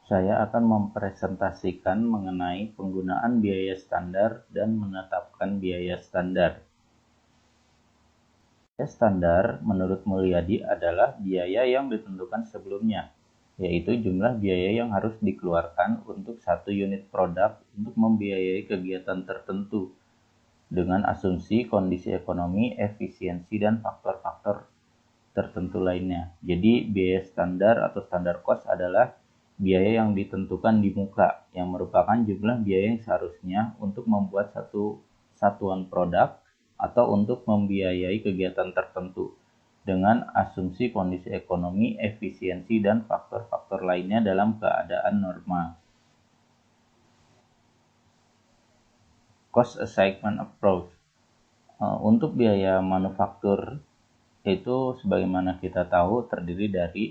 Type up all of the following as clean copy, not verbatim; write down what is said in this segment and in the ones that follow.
Saya akan mempresentasikan mengenai penggunaan biaya standar dan menetapkan biaya standar. Biaya standar menurut Mulyadi adalah biaya yang ditentukan sebelumnya, yaitu jumlah biaya yang harus dikeluarkan untuk satu unit produk untuk membiayai kegiatan tertentu dengan asumsi kondisi ekonomi, efisiensi, dan faktor-faktor tertentu lainnya. Jadi biaya standar atau standar cost adalah biaya yang ditentukan di muka, yang merupakan jumlah biaya yang seharusnya untuk membuat satu satuan produk atau untuk membiayai kegiatan tertentu dengan asumsi kondisi ekonomi, efisiensi, dan faktor-faktor lainnya dalam keadaan normal. Cost assignment approach. Untuk biaya manufaktur itu sebagaimana kita tahu terdiri dari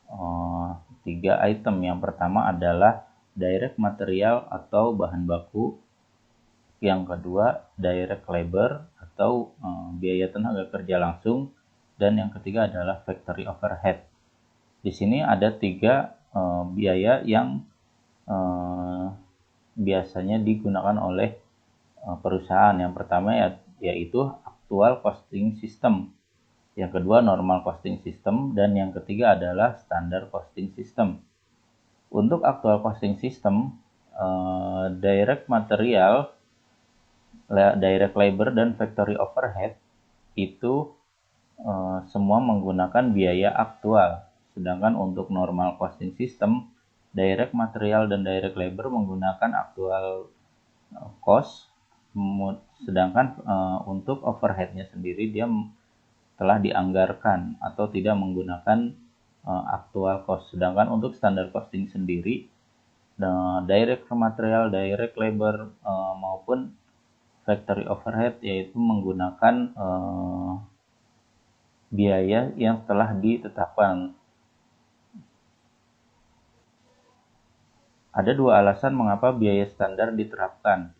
3 item. Yang pertama adalah direct material atau bahan baku, yang kedua direct labor atau biaya tenaga kerja langsung, dan yang ketiga adalah factory overhead. Di sini ada 3 biaya yang biasanya digunakan oleh perusahaan. Yang pertama yaitu actual costing system, yang kedua normal costing system, dan yang ketiga adalah standard costing system. Untuk actual costing system, direct material, direct labor, dan factory overhead itu semua menggunakan biaya aktual. Sedangkan untuk normal costing system, direct material dan direct labor menggunakan aktual cost, sedangkan untuk overheadnya sendiri dia telah dianggarkan atau tidak menggunakan aktual cost. Sedangkan untuk standar costing sendiri, direct material, direct labor maupun factory overhead yaitu menggunakan biaya yang telah ditetapkan. Ada 2 alasan mengapa biaya standar diterapkan.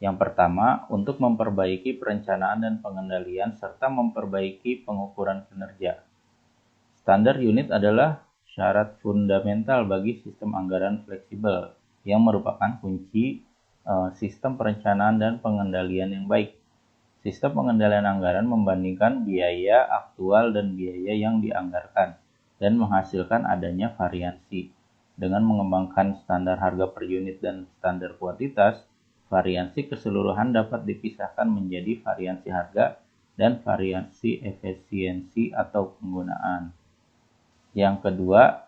Yang pertama, untuk memperbaiki perencanaan dan pengendalian serta memperbaiki pengukuran kinerja. Standar unit adalah syarat fundamental bagi sistem anggaran fleksibel yang merupakan kunci sistem perencanaan dan pengendalian yang baik. Sistem pengendalian anggaran membandingkan biaya aktual dan biaya yang dianggarkan dan menghasilkan adanya variansi. Dengan mengembangkan standar harga per unit dan standar kuantitas, variansi keseluruhan dapat dipisahkan menjadi variansi harga dan variansi efisiensi atau penggunaan. Yang kedua,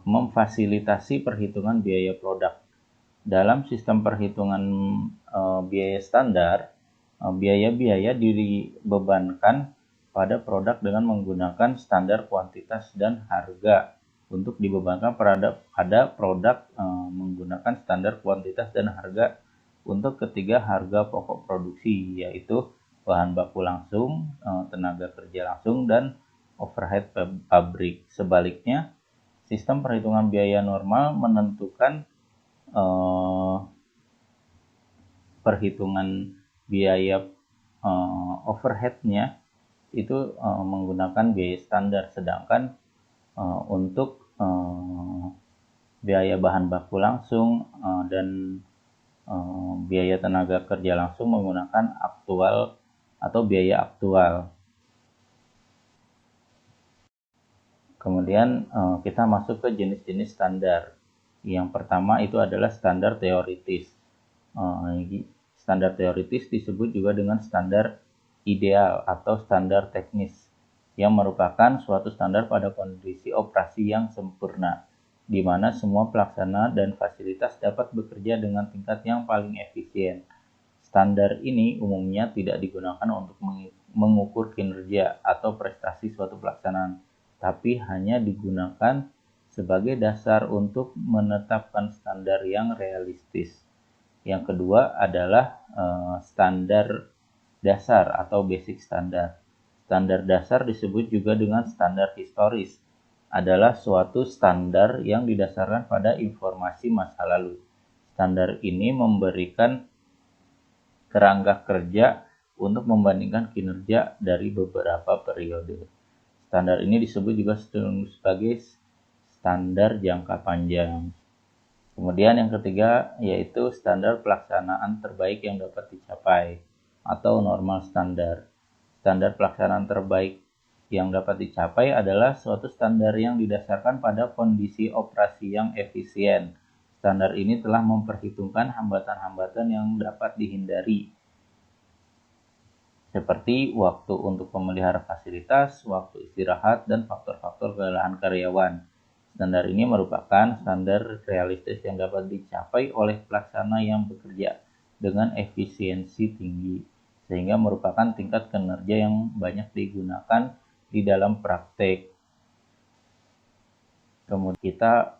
memfasilitasi perhitungan biaya produk. Dalam sistem perhitungan biaya standar, biaya-biaya dibebankan pada produk dengan menggunakan standar kuantitas dan harga. Untuk dibebankan pada produk menggunakan standar kuantitas dan harga untuk ketiga harga pokok produksi, yaitu bahan baku langsung, tenaga kerja langsung, dan overhead pabrik. Sebaliknya, sistem perhitungan biaya normal menentukan perhitungan biaya overheadnya itu menggunakan biaya standar, sedangkan untuk biaya bahan baku langsung dan biaya tenaga kerja langsung menggunakan aktual atau biaya aktual. Kemudian kita masuk ke jenis-jenis standar. Yang pertama itu adalah standar teoritis. Standar teoritis disebut juga dengan standar ideal atau standar teknis, yang merupakan suatu standar pada kondisi operasi yang sempurna, di mana semua pelaksana dan fasilitas dapat bekerja dengan tingkat yang paling efisien. Standar ini umumnya tidak digunakan untuk mengukur kinerja atau prestasi suatu pelaksanaan, tapi hanya digunakan sebagai dasar untuk menetapkan standar yang realistis. Yang kedua adalah standar dasar atau basic standard. Standar dasar disebut juga dengan standar historis, adalah suatu standar yang didasarkan pada informasi masa lalu. Standar ini memberikan kerangka kerja untuk membandingkan kinerja dari beberapa periode. Standar ini disebut juga sebagai standar jangka panjang. Kemudian yang ketiga yaitu standar pelaksanaan terbaik yang dapat dicapai atau normal standar. Standar pelaksanaan terbaik yang dapat dicapai adalah suatu standar yang didasarkan pada kondisi operasi yang efisien. Standar ini telah memperhitungkan hambatan-hambatan yang dapat dihindari, seperti waktu untuk memelihara fasilitas, waktu istirahat, dan faktor-faktor kelelahan karyawan. Standar ini merupakan standar realistis yang dapat dicapai oleh pelaksana yang bekerja dengan efisiensi tinggi, sehingga merupakan tingkat kinerja yang banyak digunakan di dalam praktek. Kemudian kita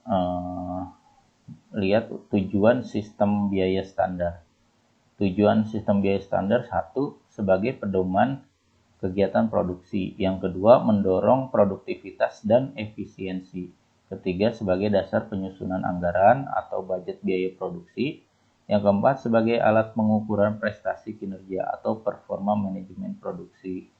lihat tujuan sistem biaya standar. Tujuan sistem biaya standar satu, sebagai pedoman kegiatan produksi. Yang kedua, mendorong produktivitas dan efisiensi. Ketiga, sebagai dasar penyusunan anggaran atau budget biaya produksi. Yang keempat, sebagai alat pengukuran prestasi kinerja atau performa manajemen produksi.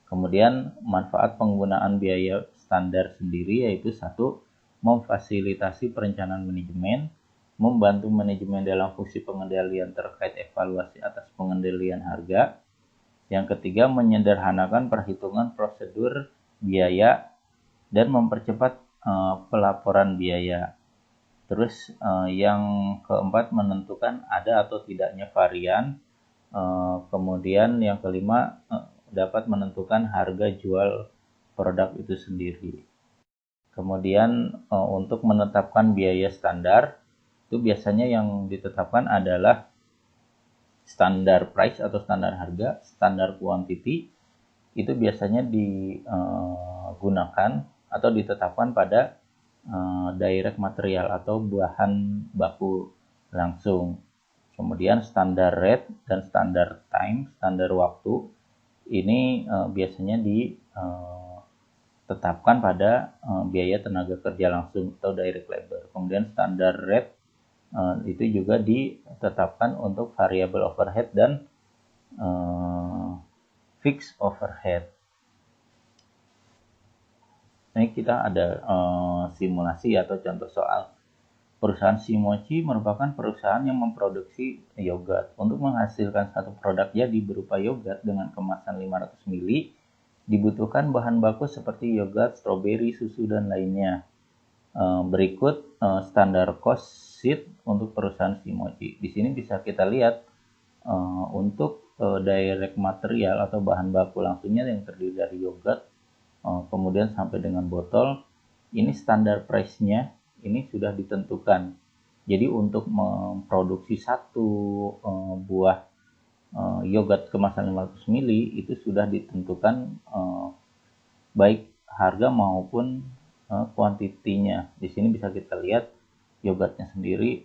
Kemudian, manfaat penggunaan biaya standar sendiri yaitu satu, memfasilitasi perencanaan manajemen, membantu manajemen dalam fungsi pengendalian terkait evaluasi atas pengendalian harga. Yang ketiga, menyederhanakan perhitungan prosedur biaya dan mempercepat pelaporan biaya. Terus yang keempat, menentukan ada atau tidaknya varian. Kemudian yang kelima, dapat menentukan harga jual produk itu sendiri. Kemudian untuk menetapkan biaya standar, itu biasanya yang ditetapkan adalah standar price atau standar harga, standar quantity, itu biasanya digunakan atau ditetapkan pada direct material atau bahan baku langsung. Kemudian standar rate dan standar time, standar waktu, ini biasanya ditetapkan pada biaya tenaga kerja langsung atau direct labor. Kemudian standar rate itu juga ditetapkan untuk variable overhead dan fixed overhead. Ini kita ada simulasi atau contoh soal. Perusahaan Shimochi merupakan perusahaan yang memproduksi yogurt. Untuk menghasilkan satu produk jadi berupa yogurt dengan kemasan 500 ml, dibutuhkan bahan baku seperti yogurt, stroberi, susu, dan lainnya. Berikut standar cost sheet untuk perusahaan Shimochi. Di sini bisa kita lihat untuk direct material atau bahan baku langsungnya yang terdiri dari yogurt, kemudian sampai dengan botol, ini standar price-nya ini sudah ditentukan. Jadi untuk memproduksi satu buah yogurt kemasan 500 ml itu sudah ditentukan baik harga maupun kuantitinya. Di sini bisa kita lihat yogurtnya sendiri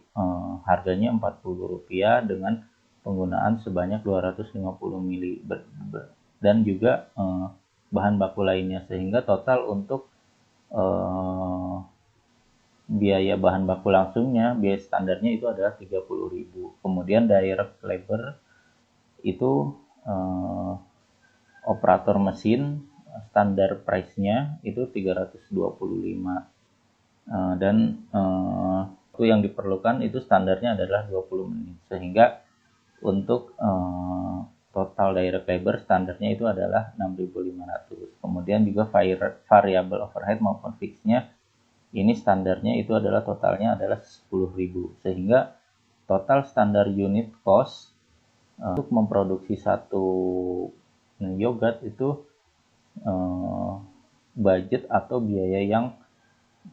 harganya Rp40 dengan penggunaan sebanyak 250 ml dan juga bahan baku lainnya, sehingga total untuk biaya bahan baku langsungnya, biaya standarnya itu adalah 30.000. Kemudian direct labor itu operator mesin, standar price-nya itu 325. Dan waktu yang diperlukan itu standarnya adalah 20 menit. Sehingga untuk total direct labor standarnya itu adalah 6.500. Kemudian juga variable overhead maupun fixnya ini standarnya itu adalah totalnya adalah 10.000. Sehingga total standar unit cost untuk memproduksi satu yogurt itu budget atau biaya yang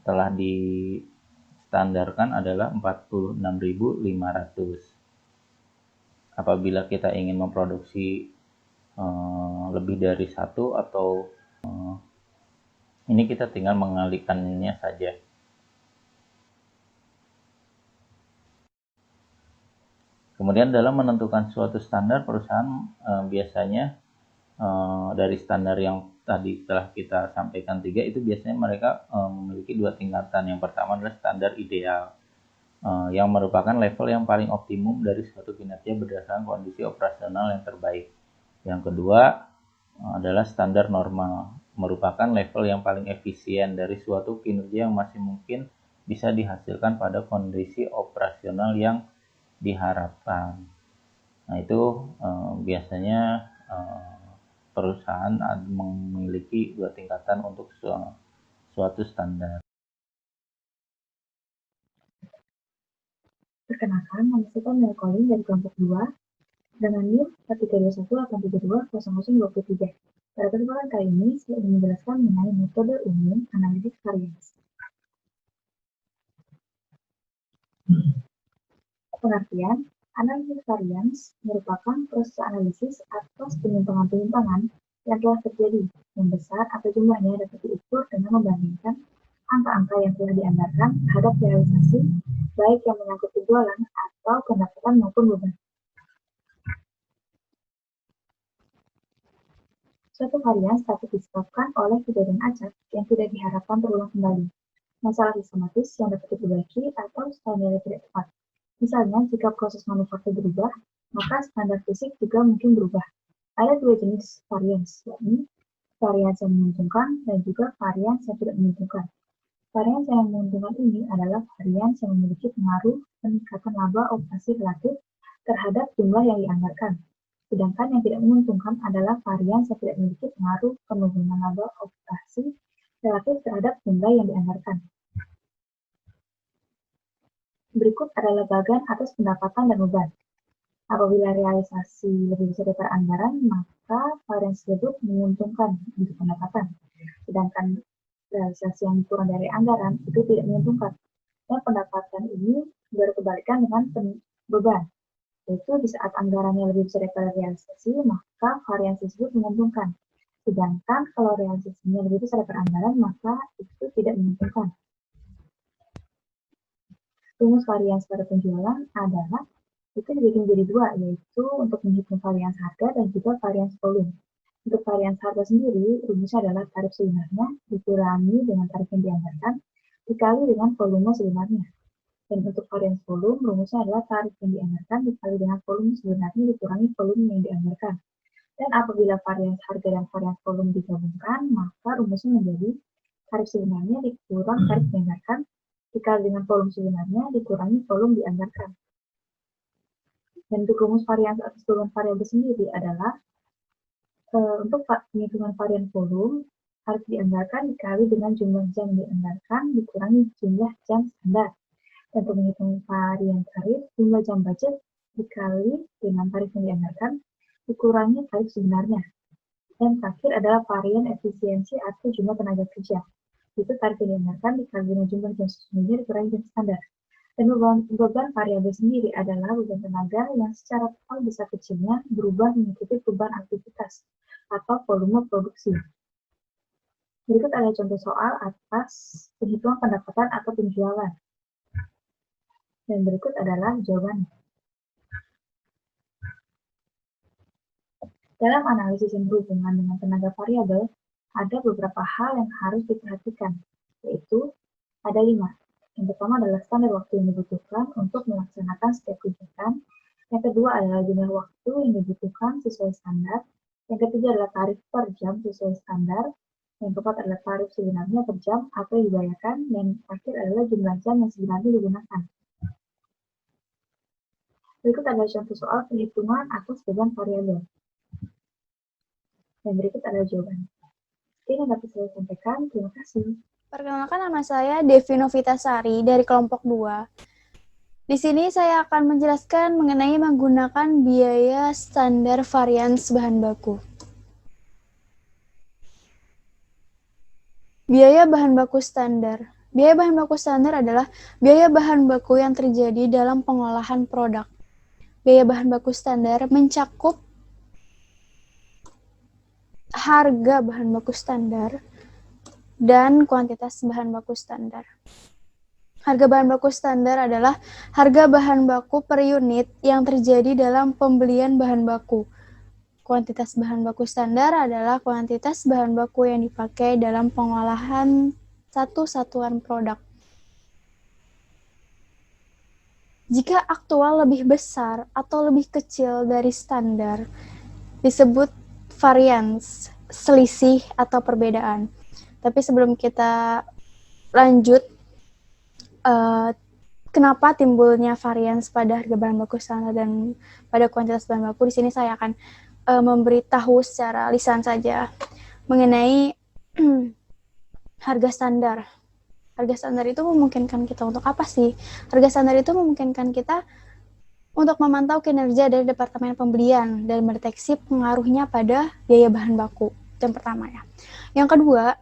telah distandarkan adalah 46.500. Apabila kita ingin memproduksi lebih dari satu atau ini kita tinggal mengalihkannya saja. Kemudian dalam menentukan suatu standar, perusahaan biasanya dari standar yang tadi telah kita sampaikan 3 itu biasanya mereka memiliki 2 tingkatan. Yang pertama adalah standar ideal, yang merupakan level yang paling optimum dari suatu kinerja berdasarkan kondisi operasional yang terbaik. Yang kedua adalah standar normal, merupakan level yang paling efisien dari suatu kinerja yang masih mungkin bisa dihasilkan pada kondisi operasional yang diharapkan. Nah, itu biasanya perusahaan memiliki dua tingkatan untuk suatu standar. Perkenalkan, nama saya Mel Colin dari kelompok 2 dengan NIM 4321820023. Pada kesempatan kali ini, saya ingin menjelaskan mengenai metode umum analisis varians. Pengertian, analisis varians merupakan proses analisis atas penyimpangan-penyimpangan yang telah terjadi, yang besar atau jumlahnya dapat diukur dengan membandingkan angka-angka yang telah dianggarkan terhadap realisasi, baik yang menyangkut penjualan atau pendapatan maupun beban. Suatu varians dapat disebabkan oleh kejadian acak yang tidak diharapkan terulang kembali, masalah sistematis yang dapat diperbaiki, atau standar yang tidak tepat. Misalnya, jika proses manufaktur berubah, maka standar fisik juga mungkin berubah. Ada dua jenis varians, yakni varians yang menguntungkan dan juga varians yang tidak menguntungkan. Varians yang menguntungkan ini adalah varians yang memiliki pengaruh peningkatan laba operasi relatif terhadap jumlah yang dianggarkan. Sedangkan yang tidak menguntungkan adalah varians yang tidak memiliki pengaruh penurunan laba operasi relatif terhadap jumlah yang dianggarkan. Berikut adalah bagian atas pendapatan dan beban. Apabila realisasi lebih besar daripada anggaran, maka varians tersebut menguntungkan untuk pendapatan. Sedangkan realisasi yang kurang dari anggaran itu tidak menguntungkan. Dan pendapatan ini berkebalikan dengan beban. Yaitu di saat anggarannya lebih besar daripada realisasi, maka varians tersebut menguntungkan. Sedangkan kalau realisasinya lebih besar daripada anggaran, maka itu tidak menguntungkan. Rumus varians pada penjualan adalah itu dibagi menjadi dua, yaitu untuk menghitung varians harga dan juga varians volume. Untuk varians harga sendiri, rumusnya adalah tarif sebenarnya dikurangi dengan tarif yang dianggarkan dikali dengan volume sebenarnya. Dan untuk varians volume, rumusnya adalah tarif yang dianggarkan dikali dengan volume sebenarnya dikurangi volume yang dianggarkan. Dan apabila varians harga dan varians volume digabungkan, maka rumusnya menjadi tarif sebenarnya dikurang tarif dianggarkan dikali dengan volume sebenarnya dikurangi volume dianggarkan. Dan untuk rumus varians atas turunan variabel sendiri adalah untuk penghitungan varian volume harus dianggarkan dikali dengan jumlah jam dianggarkan dikurangi jumlah jam standar. Dan untuk menghitung varian tarif, jumlah jam budget dikali dengan tarif yang dianggarkan dikurangi tarif sebenarnya. Dan terakhir adalah varian efisiensi atau jumlah tenaga kerja. Itu tarif yang dianggarkan dikali dengan jumlah jam sesungguhnya dikurangi jam standar. Dan beban variabel sendiri adalah beban tenaga yang secara total besar kecilnya berubah mengikuti perubahan aktivitas atau volume produksi. Berikut ada contoh soal atas penghitungan pendapatan atau penjualan. Dan berikut adalah jawabannya. Dalam analisis yang berhubungan dengan tenaga variabel, ada beberapa hal yang harus diperhatikan, yaitu ada 5. Yang pertama adalah standar waktu yang dibutuhkan untuk melaksanakan setiap kegiatan. Yang kedua adalah jumlah waktu yang dibutuhkan sesuai standar. Yang ketiga adalah tarif per jam sesuai standar. Yang keempat adalah tarif sebenarnya per jam atau yang dibayarkan. Dan yang terakhir adalah jumlah jam yang sebenarnya digunakan. Berikut adalah contoh soal perhitungan atas beban variabel. Dan berikut adalah jawabannya. Ini yang dapat saya sampaikan. Terima kasih. Perkenalkan, nama saya Devi Novitasari dari kelompok 2. Di sini saya akan menjelaskan mengenai menggunakan biaya standar varians bahan baku. Biaya bahan baku standar. Biaya bahan baku standar adalah biaya bahan baku yang terjadi dalam pengolahan produk. Biaya bahan baku standar mencakup harga bahan baku standar dan kuantitas bahan baku standar. Harga bahan baku standar adalah harga bahan baku per unit yang terjadi dalam pembelian bahan baku. Kuantitas bahan baku standar adalah kuantitas bahan baku yang dipakai dalam pengolahan satu satuan produk. Jika aktual lebih besar atau lebih kecil dari standar, disebut varians. selisih atau perbedaan. Tapi sebelum kita lanjut, kenapa timbulnya varians pada harga bahan baku standar dan pada kuantitas bahan baku, di sini saya akan memberitahu secara lisan saja mengenai harga standar. Harga standar itu memungkinkan kita untuk apa sih? Harga standar itu memungkinkan kita untuk memantau kinerja dari Departemen Pembelian dan mendeteksi pengaruhnya pada biaya bahan baku. Yang pertama ya. Yang kedua,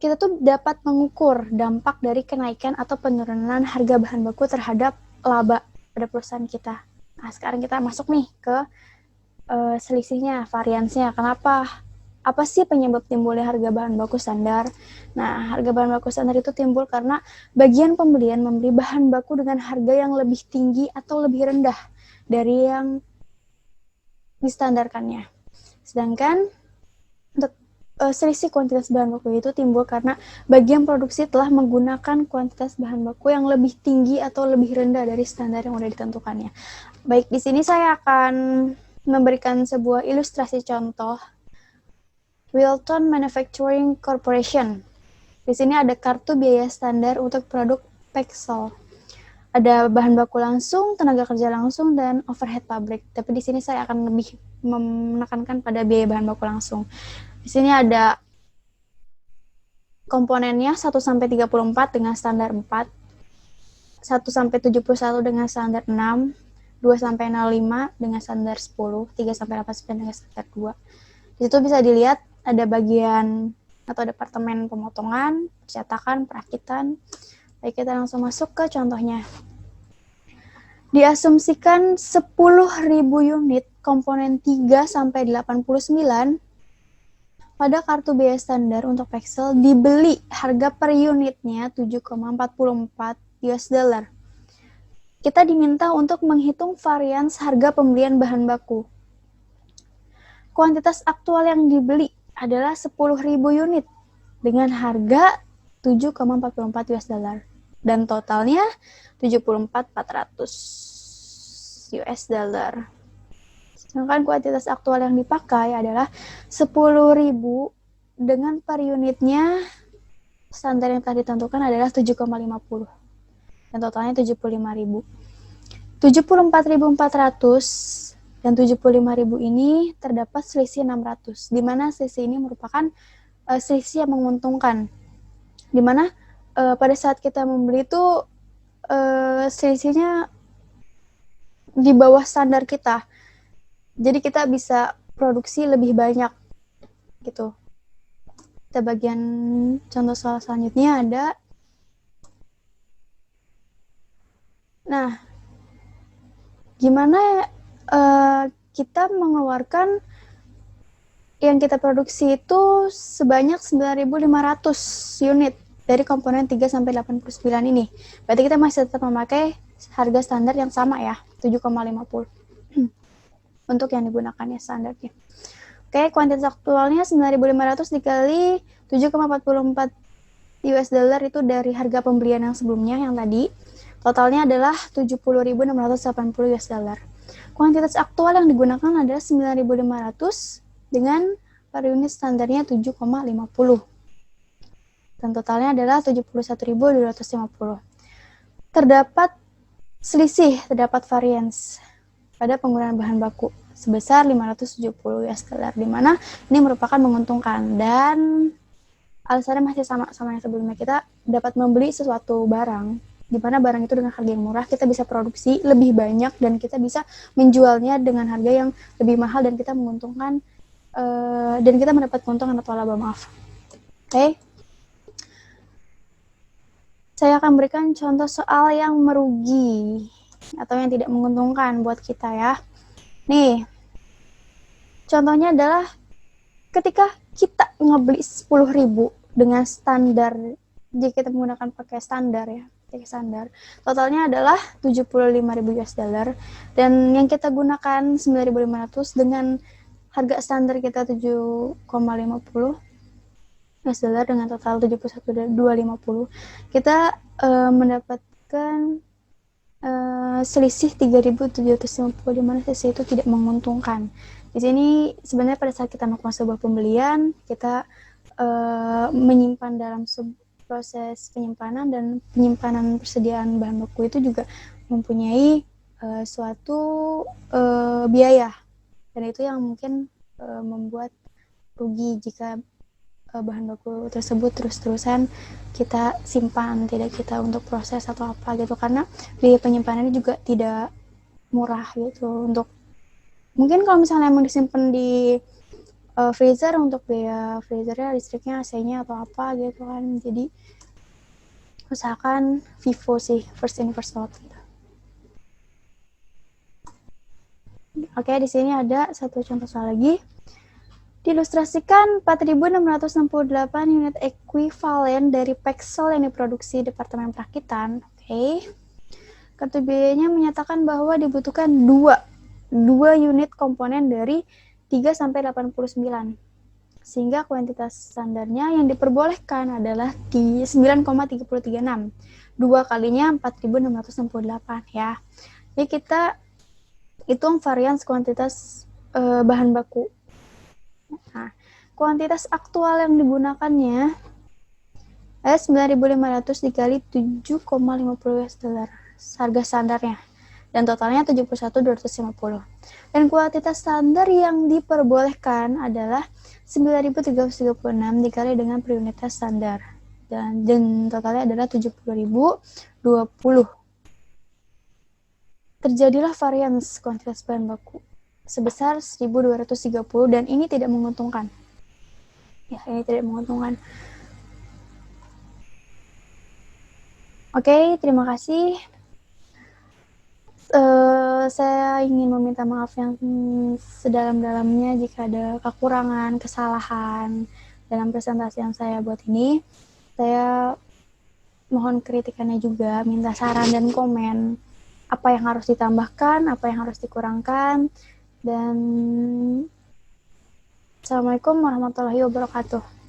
kita tuh dapat mengukur dampak dari kenaikan atau penurunan harga bahan baku terhadap laba pada perusahaan kita. Nah, sekarang kita masuk nih ke selisihnya, variansnya. Kenapa? Apa sih penyebab timbulnya harga bahan baku standar? Nah, harga bahan baku standar itu timbul karena bagian pembelian membeli bahan baku dengan harga yang lebih tinggi atau lebih rendah dari yang distandarkannya. Sedangkan untuk selisih kuantitas bahan baku itu timbul karena bagian produksi telah menggunakan kuantitas bahan baku yang lebih tinggi atau lebih rendah dari standar yang sudah ditentukannya. Baik, di sini saya akan memberikan sebuah ilustrasi contoh. Wilton Manufacturing Corporation. Di sini ada kartu biaya standar untuk produk Pexel. Ada bahan baku langsung, tenaga kerja langsung, dan overhead pabrik. Tapi di sini saya akan lebih menekankan pada biaya bahan baku langsung. Di sini ada komponennya 1-34 dengan standar 4, 1-71 dengan standar 6, 2-05 dengan standar 10, 3-89 dengan standar 2. Di situ bisa dilihat ada bagian atau departemen pemotongan, percetakan, perakitan. Baik, kita langsung masuk ke contohnya. Diasumsikan 10.000 unit komponen 3-89 pada kartu biaya standar untuk Pexel dibeli harga per unitnya 7,44 US dollar. Kita diminta untuk menghitung varians harga pembelian bahan baku. Kuantitas aktual yang dibeli adalah 10.000 unit dengan harga 7,44 US dollar dan totalnya 74.400 US dollar. Sedangkan kuantitas aktual yang dipakai adalah 10.000 dengan per unitnya standar yang telah ditentukan adalah 7,50 dan totalnya 75.000. 74.400 dan 75.000 ini terdapat selisih 600, di mana selisih ini merupakan selisih yang menguntungkan. Di mana pada saat kita membeli itu selisihnya di bawah standar kita. Jadi kita bisa produksi lebih banyak gitu. Kita bagian contoh soal selanjutnya ada. Nah, gimana kita mengeluarkan yang kita produksi itu sebanyak 9.500 unit dari komponen 3-89 ini. Berarti kita masih tetap memakai harga standar yang sama ya, 7,50 untuk yang digunakannya standarnya. Oke, kuantitas aktualnya 9.500 dikali 7,44 US dollar itu dari harga pembelian yang sebelumnya yang tadi. Totalnya adalah 70.680 US dollar. Kuantitas aktual yang digunakan adalah 9.500 dengan per unit standarnya 7,50. Dan totalnya adalah 71.250. Terdapat selisih, terdapat varians pada penggunaan bahan baku sebesar 570 US dollar, di mana ini merupakan menguntungkan dan alasannya masih sama yang sebelumnya. Kita dapat membeli sesuatu barang di mana barang itu dengan harga yang murah, kita bisa produksi lebih banyak dan kita bisa menjualnya dengan harga yang lebih mahal dan kita menguntungkan dan kita mendapat keuntungan atau laba, maaf. Oke. Saya akan berikan contoh soal yang merugi atau yang tidak menguntungkan buat kita ya. Nih, contohnya adalah ketika kita ngebeli 10.000 dengan standar, jika kita menggunakan pakai standar ya, standar. Totalnya adalah 75.000 US dollar dan yang kita gunakan 9.500 dengan harga standar kita 7,50 US dollar dengan total 71.250. Kita mendapatkan selisih 3.750, di mana selisih itu tidak menguntungkan. Di sini sebenarnya pada saat kita melakukan sebuah pembelian, kita menyimpan dalam proses penyimpanan, dan penyimpanan persediaan bahan baku itu juga mempunyai suatu biaya, dan itu yang mungkin membuat rugi jika bahan baku tersebut terus-terusan kita simpan, tidak kita untuk proses atau apa gitu, karena biaya penyimpanannya juga tidak murah gitu. Untuk mungkin kalau misalnya emang disimpan di freezer, untuk biaya freezernya, listriknya, AC-nya atau apa gitu kan, jadi usahakan FIFO sih, first in first out gitu. Oke, di sini ada satu contoh soal lagi. Diilustrasikan 4.668 unit ekuivalen dari Pexel yang diproduksi Departemen Perakitan. Oke. Kartu biayanya menyatakan bahwa dibutuhkan 2 unit komponen dari 3 sampai 89. Sehingga kuantitas standarnya yang diperbolehkan adalah di 9,336. 2 kalinya 4.668 ya. Jadi kita hitung varians kuantitas bahan baku. Nah, kuantitas aktual yang digunakannya 9.500 dikali 7,50 US dollar harga standarnya, dan totalnya 71.250. Dan kuantitas standar yang diperbolehkan adalah 9.336 dikali dengan per unitas standar, dan totalnya adalah 70.020. Terjadilah varians kuantitas bahan baku sebesar 1.230, dan ini tidak menguntungkan. Ya, ini tidak menguntungkan. Oke, terima kasih. Saya ingin meminta maaf yang sedalam-dalamnya jika ada kekurangan, kesalahan dalam presentasi yang saya buat ini. Saya mohon kritikannya juga, minta saran dan komen apa yang harus ditambahkan, apa yang harus dikurangkan, dan Assalamualaikum warahmatullahi wabarakatuh.